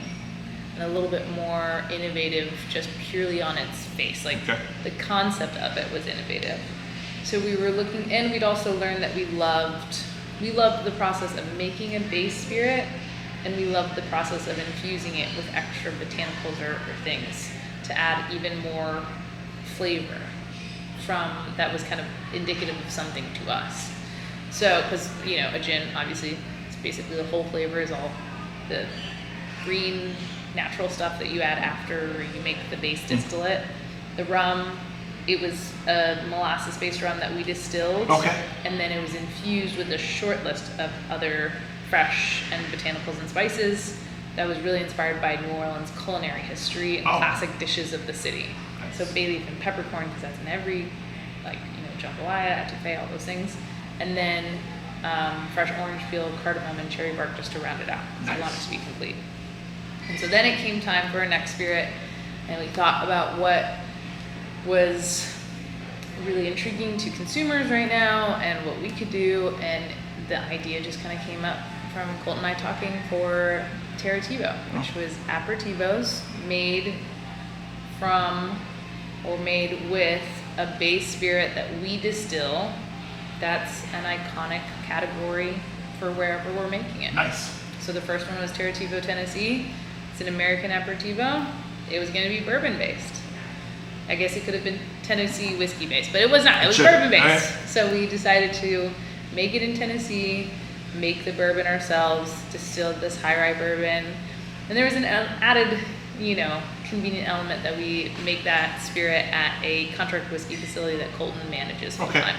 and a little bit more innovative just purely on its face. The concept of it was innovative. So we were looking, and we'd also learned that we loved the process of making a base spirit, and we loved the process of infusing it with extra botanicals or things to add even more flavor that was kind of indicative of something to us. So, because, a gin, obviously, it's basically the whole flavor is all the green natural stuff that you add after you make the base distillate. The rum, it was a molasses-based rum that we distilled, and then it was infused with a short list of other fresh and botanicals and spices that was really inspired by New Orleans culinary history and classic dishes of the city. Nice. So bay leaf and peppercorn, because that's in every, jambalaya, etouffee, all those things. And then fresh orange peel, cardamom, and cherry bark just to round it out. So we want it to be complete. And so then it came time for our next spirit, and we thought about what was really intriguing to consumers right now and what we could do, and the idea just kind of came up from Colt and I talking for Terrativo, which was aperitivos made with a base spirit that we distill. That's an iconic category for wherever we're making it. Nice. So the first one was Terrativo, Tennessee. It's an American aperitivo. It was going to be bourbon based. I guess it could have been Tennessee whiskey based, but it was not. It was bourbon based. Right. So we decided to make it in Tennessee, make the bourbon ourselves, distill this high rye bourbon. And there was an added, convenient element that we make that spirit at a contract whiskey facility that Colton manages full time.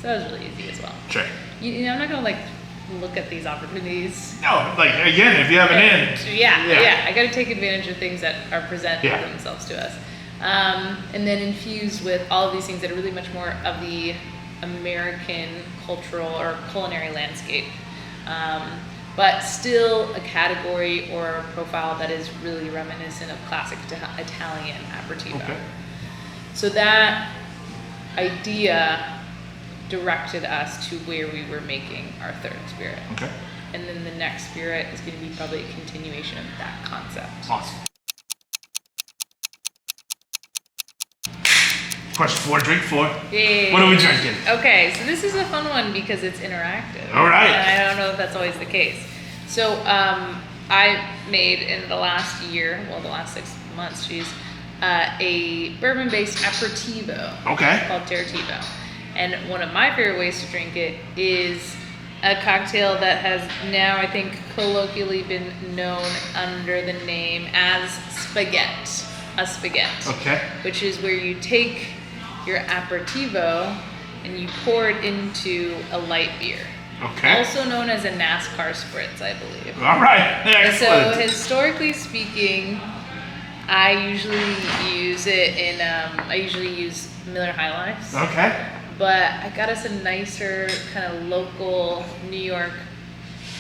So that was really easy as well. Sure. I'm not going to look at these opportunities. No, again, if you have an in. Yeah. I got to take advantage of things that are presenting themselves to us. And then infused with all of these things that are really much more of the American cultural or culinary landscape. But still a category or a profile that is really reminiscent of classic Italian aperitivo. Okay. So that idea directed us to where we were making our third spirit. Okay. And then the next spirit is going to be probably a continuation of that concept. Awesome. Question 4, drink 4. Yay. What are we drinking? Okay, so this is a fun one because it's interactive. All right. And I don't know if that's always the case. So I made in the last year, well, the last 6 months, a bourbon-based aperitivo. Okay. Called Aperitivo. And one of my favorite ways to drink it is a cocktail that has now, I think, colloquially been known under the name as spaghetti. A spaghetti. Okay. Which is where you take your aperitivo and you pour it into a light beer. Okay. Also known as a NASCAR spritz, I believe. All right. And so Excellent. historically speaking, I usually use it in, I usually use Miller High Lifes. Okay. But I got us a nicer kind of local New York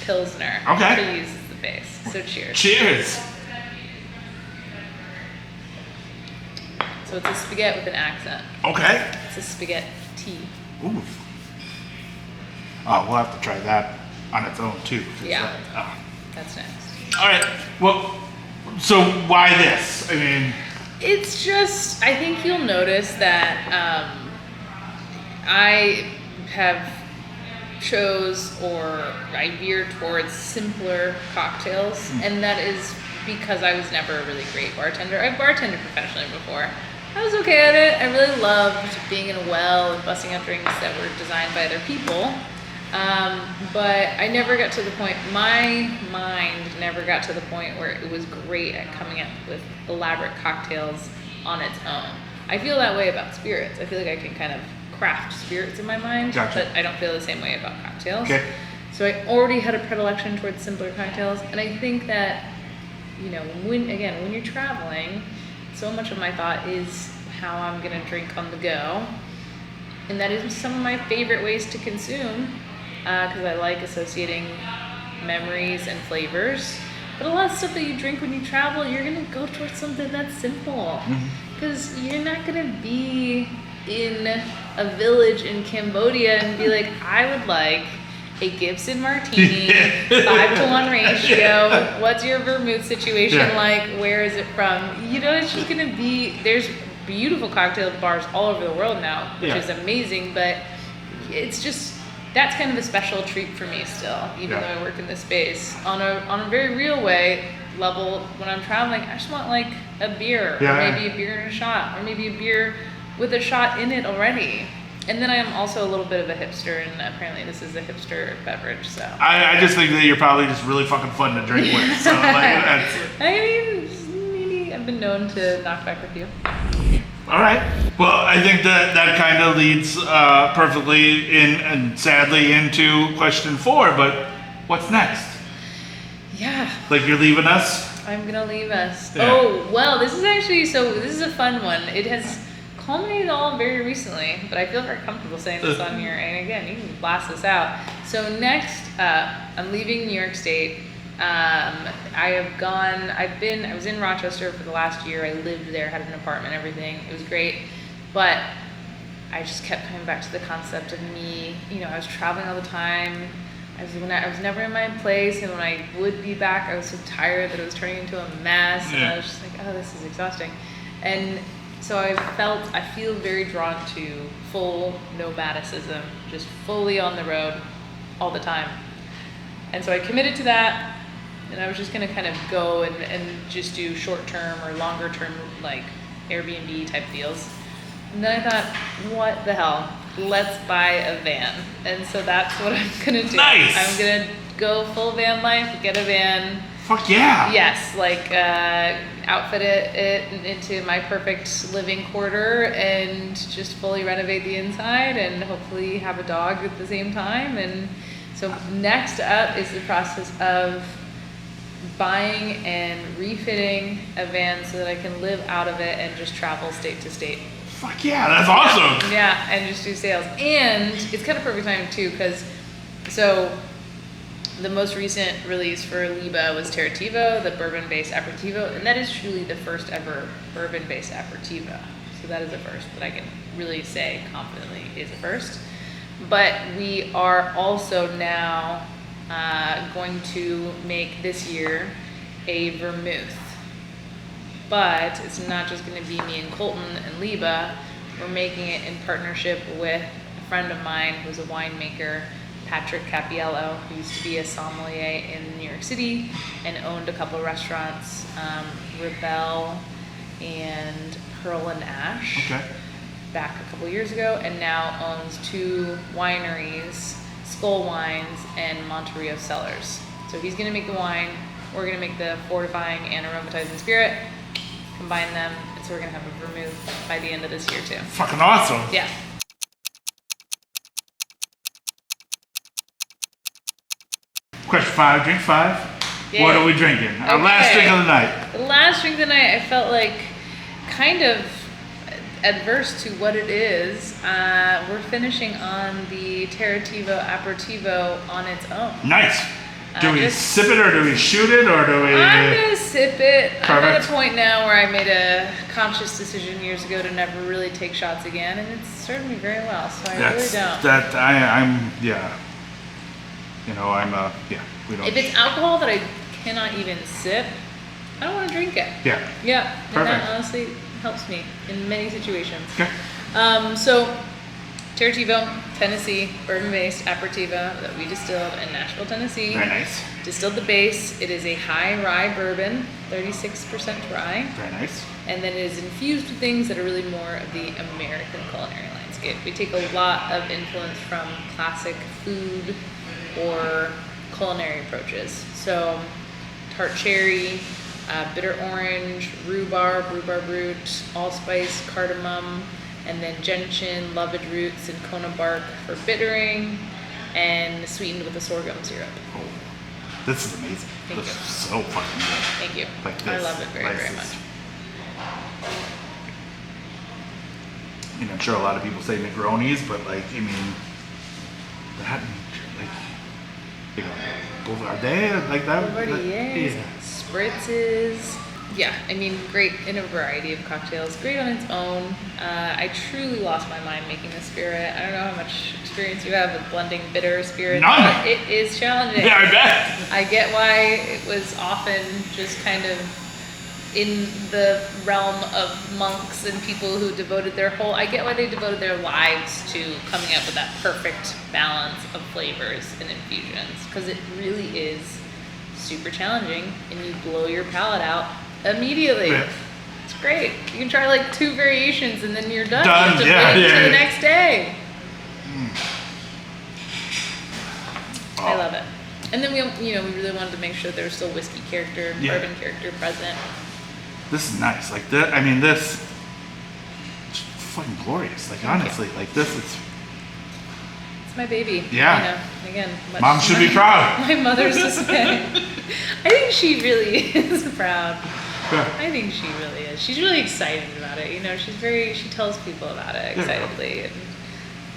Pilsner Okay. to use as the base. So cheers. Cheers. So it's a spaghetti with an accent. Okay. It's a spaghetti tea. Ooh. Oh, we'll have to try that on its own too. Yeah. Oh. That's next. All right. Well, so why this? I mean, It's just, I think you'll notice that I have I veer towards simpler cocktails, and that is because I was never a really great bartender. I've bartended professionally before. I was okay at it. I really loved being in a well and busting out drinks that were designed by other people. But I never got to the point, my mind never got to the point where it was great at coming up with elaborate cocktails on its own. I feel that way about spirits. I feel like I can kind of craft spirits in my mind, Gotcha. but I don't feel the same way about cocktails. Okay. So I already had a predilection towards simpler cocktails, and I think that, you know, when you're traveling, so much of my thought is how I'm gonna drink on the go, and that is some of my favorite ways to consume, because I like associating memories and flavors. But a lot of stuff that you drink when you travel, you're gonna go towards something that's simple, because you're not gonna be in a village in Cambodia and be like, I would like a Gibson Martini, 5-to-1 ratio. What's your vermouth situation like? Where is it from? You know, it's just gonna be, there's beautiful cocktail bars all over the world now, which is amazing, but it's just, that's kind of a special treat for me still, even though I work in this space. On a very real way level, when I'm traveling, I just want like a beer, or maybe a beer and a shot, or maybe a beer with a shot in it already. And then I am also a little bit of a hipster, and apparently this is a hipster beverage, so. I just think that you're probably just really fucking fun to drink with. So like, that's I mean, maybe I've been known to knock back a few. all right. Well, I think that kind of leads perfectly in and sadly into question 4. But what's next? Yeah. Like you're leaving us? I'm gonna leave us. Yeah. Oh, well, this is a fun one. It has culminated all very recently, but I feel very comfortable saying this on here. And again, you can blast this out. So next, I'm leaving New York State. I was in Rochester for the last year. I lived there, had an apartment, everything. It was great. But I just kept coming back to the concept of me, you know, I was traveling all the time. I was never in my place, and when I would be back, I was so tired that it was turning into a mess, and I was just like, oh, this is exhausting. And so I feel very drawn to full nomadicism, just fully on the road all the time. And so I committed to that, and I was just gonna kind of go and just do short-term or longer-term, like Airbnb type deals. And then I thought, what the hell? Let's buy a van. And so that's what I'm gonna do. Nice. I'm gonna go full van life, get a van. Fuck yeah. Yes, like outfit it into my perfect living quarter and just fully renovate the inside and hopefully have a dog at the same time. And so next up is the process of buying and refitting a van so that I can live out of it and just travel state to state. Fuck yeah, that's awesome. Yeah, and just do sales. And it's kind of perfect timing too, because so the most recent release for Liba was Terrativo, the bourbon-based aperitivo, and that is truly the first ever bourbon-based aperitivo. So that is a first that I can really say confidently is a first. But we are also now going to make this year a vermouth. But it's not just going to be me and Colton and Liba. We're making it in partnership with a friend of mine who's a winemaker, Patrick Capiello, who used to be a sommelier in New York City and owned a couple of restaurants, Rebel and Pearl and Ash, back a couple years ago, and now owns 2 wineries, Skull Wines and Monterey Cellars. So he's going to make the wine, we're going to make the fortifying and aromatizing spirit, combine them, and so we're going to have a vermouth by the end of this year too. Fucking awesome. Yeah. Question 5, drink 5. Yeah. What are we drinking? Our last drink of the night. The last drink of the night, I felt like kind of adverse to what it is. We're finishing on the Terrativo Aperitivo on its own. Nice. Do we sip it or do we shoot it or do we... I'm going to sip it. Perfect. I'm at a point now where I made a conscious decision years ago to never really take shots again, and it's served me very well, so I really don't. We don't. If it's alcohol that I cannot even sip, I don't want to drink it. Yeah. Yeah, and Perfect. that honestly helps me in many situations. Okay. So, Terrativo, Tennessee, bourbon-based aperitivo that we distilled in Nashville, Tennessee. Very nice. Distilled the base. It is a high rye bourbon, 36% rye. Very nice. And then it is infused with things that are really more of the American culinary landscape. We take a lot of influence from classic food or culinary approaches. So, tart cherry, bitter orange, rhubarb root, allspice, cardamom, and then gentian, lovage roots, and Kona bark for bittering, and sweetened with a sorghum syrup. Oh, this is amazing. Thank this you. is so fucking good. Thank you. Like I this. love it very, very much. You know, I'm sure a lot of people say Negronis, but like, I mean, that, Boulevardier, like that. Boulevardiers, Yeah. spritzes. Yeah, I mean, great in a variety of cocktails. Great on its own. I truly lost my mind making this spirit. I don't know how much experience you have with blending bitter spirits. None. But it is challenging. Yeah, I bet. I get why it was often just kind of in the realm of monks and people who devoted their whole, I get why they devoted their lives to coming up with that perfect balance of flavors and infusions, because it really is super challenging and you blow your palate out immediately. Yeah. It's great. You can try like 2 variations and then you're done. Done, You have to yeah, wait yeah, till the yeah. next day. Oh. I love it. And then we really wanted to make sure there was still whiskey character, bourbon character present. This is nice. Like that. I mean, this is fucking glorious. Like honestly, like this is. It's my baby. Yeah. You know, again, Mom should be proud. My mother's to say. I think she really is proud. Yeah. I think she really is. She's really excited about it. You know, she tells people about it excitedly. And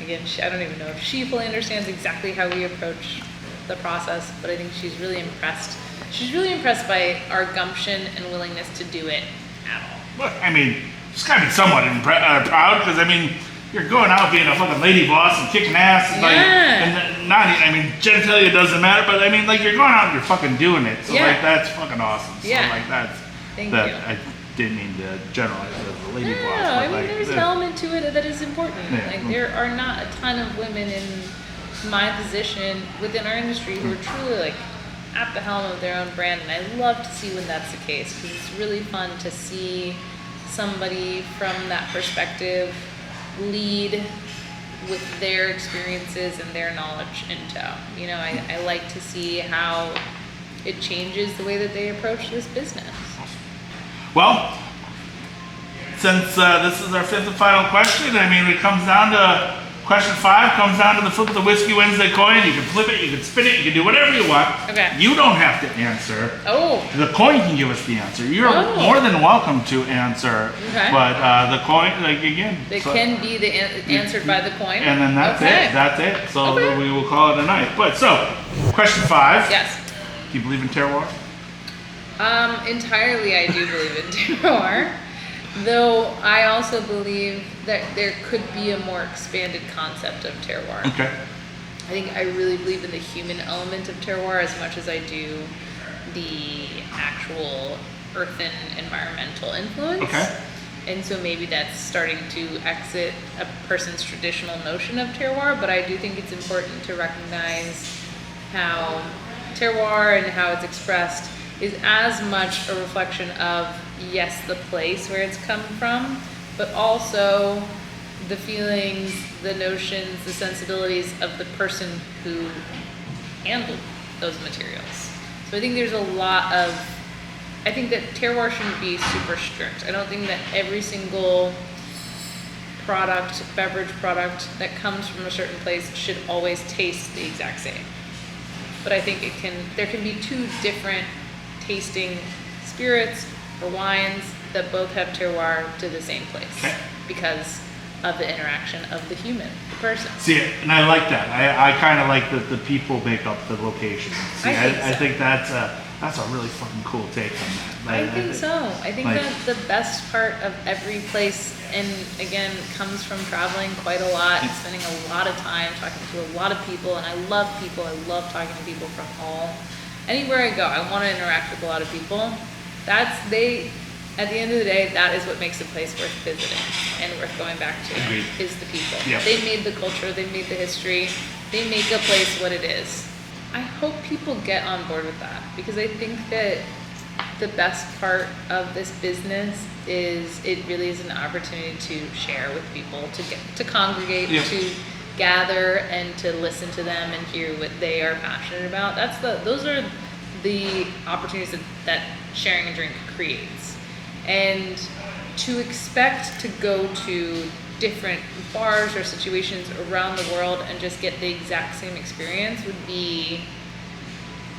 again, I don't even know if she fully understands exactly how we approach the process, but I think she's really impressed. She's really impressed by our gumption and willingness to do it at all. Look, I mean, she's gotta be somewhat proud because I mean, you're going out being a fucking lady boss and kicking ass and like, and not. I mean, genitalia doesn't matter, but I mean, like you're going out and you're fucking doing it. So like that's fucking awesome. So like that's. Thank you. I didn't mean to generalize it as a lady boss. No, But I mean, like, there's an element to it that is important. Yeah. Like, there are not a ton of women in my position within our industry who are truly, like, at the helm of their own brand, and I love to see when that's the case, because it's really fun to see somebody from that perspective lead with their experiences and their knowledge in tow. You know, I like to see how it changes the way that they approach this business. Well, since this is our 5th and final question, I mean, it comes down to Question 5 comes down to the flip of the Whiskey Wednesday coin. You can flip it, you can spin it, you can do whatever you want. Okay. You don't have to answer. Oh. The coin can give us the answer. You're Oh. more than welcome to answer. Okay. But the coin, like again. It can be answered by the coin. And then that's Okay. it. That's it. So Okay. we will call it a night. But so, question 5. Yes. Do you believe in terroir? Entirely, I do believe in terroir. Though I also believe that there could be a more expanded concept of terroir. Okay. I think I really believe in the human element of terroir as much as I do the actual earthen environmental influence. Okay. And so maybe that's starting to exit a person's traditional notion of terroir, but I do think it's important to recognize how terroir and how it's expressed is as much a reflection of, yes, the place where it's come from, but also the feelings, the notions, the sensibilities of the person who handled those materials. So I think there's a lot of, I think that terroir shouldn't be super strict. I don't think that every single product, beverage product that comes from a certain place should always taste the exact same. But I think there can be two different tasting spirits or wines that both have terroir to the same place. Okay. Because of the interaction of the human, the person. See, and I like that. I kind of like that the people make up the location. See, I think that's a really fucking cool take on that. I think so. I think like, that the best part of every place, and again, comes from traveling quite a lot and spending a lot of time talking to a lot of people, and I love people. I love talking to people from anywhere I go. I want to interact with a lot of people. At the end of the day, that is what makes a place worth visiting and worth going back to. Agreed. Is the people. Yeah. They made the culture, they made the history, they make a place what it is. I hope people get on board with that, because I think that the best part of this business is it really is an opportunity to share with people, to congregate, Yeah. to gather and to listen to them and hear what they are passionate about. Those are the opportunities that sharing a drink creates. And to expect to go to different bars or situations around the world and just get the exact same experience would be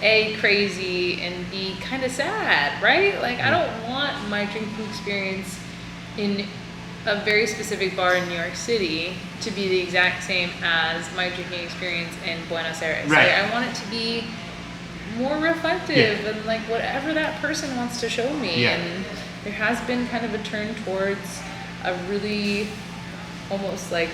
A, crazy, and B, kind of sad, right? Like, I don't want my drinking experience in a very specific bar in New York City to be the exact same as my drinking experience in Buenos Aires. Right. Like, I want it to be more reflective and like whatever that person wants to show me. Yeah. And there has been kind of a turn towards a really almost like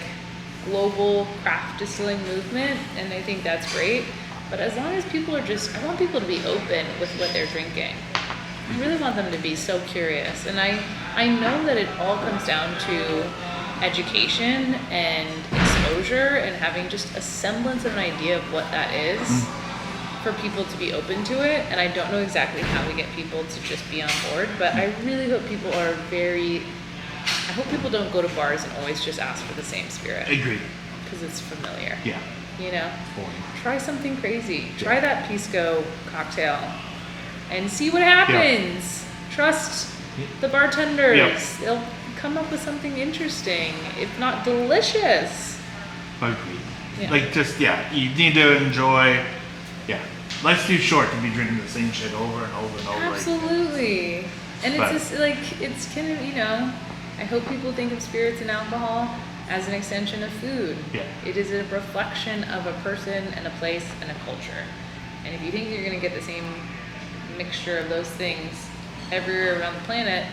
global craft distilling movement, and I think that's great. But as long as people are I want people to be open with what they're drinking. I really want them to be so curious. And I know that it all comes down to education and exposure and having just a semblance of an idea of what that is for people to be open to it. And I don't know exactly how we get people to just be on board, but I really hope people I hope people don't go to bars and always just ask for the same spirit. Agreed. Because it's familiar. Yeah. You know? Boring. Try something crazy. Try that Pisco cocktail and see what happens. Trust the bartenders. Yep. They'll come up with something interesting, if not delicious. Agreed. Yeah. Like, you need to enjoy. Yeah. Life's too short to be drinking the same shit over and over and over. Absolutely. And But- it's just like, it's kind of, I hope people think of spirits and alcohol as an extension of food. Yeah. It is a reflection of a person and a place and a culture. And if you think you're going to get the same mixture of those things everywhere around the planet,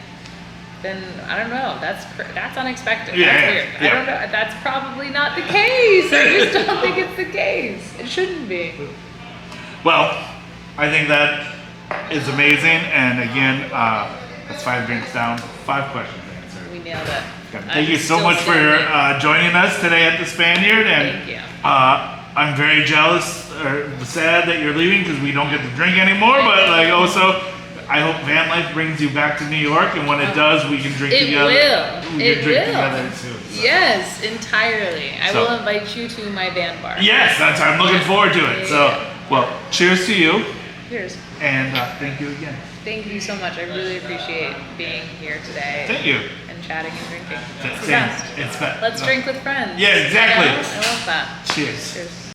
then I don't know. That's unexpected. Yeah, That's yeah, weird. yeah. I don't know. That's probably not the case. I just don't think it's the case. It shouldn't be. Well, I think that is amazing. And again, that's 5 drinks down, 5 questions answered. We nailed it. Thank you so still much for standing. joining us today at the Spaniard. And Thank you. I'm very jealous or sad that you're leaving because we don't get to drink anymore. But like also, I hope van life brings you back to New York, and when it does, we can drink It together. will. We It can drink will. together soon. So. Yes, entirely. I So- will invite you to my van bar. Yes, I'm looking forward to it. So, Yeah. well, cheers to you, Cheers. and thank you again. Thank you so much. I really appreciate being here today Thank you. and chatting and drinking. It's the Same. best. It's fun. Let's drink with friends. Yeah, exactly. You know? I love that. Cheers. Cheers.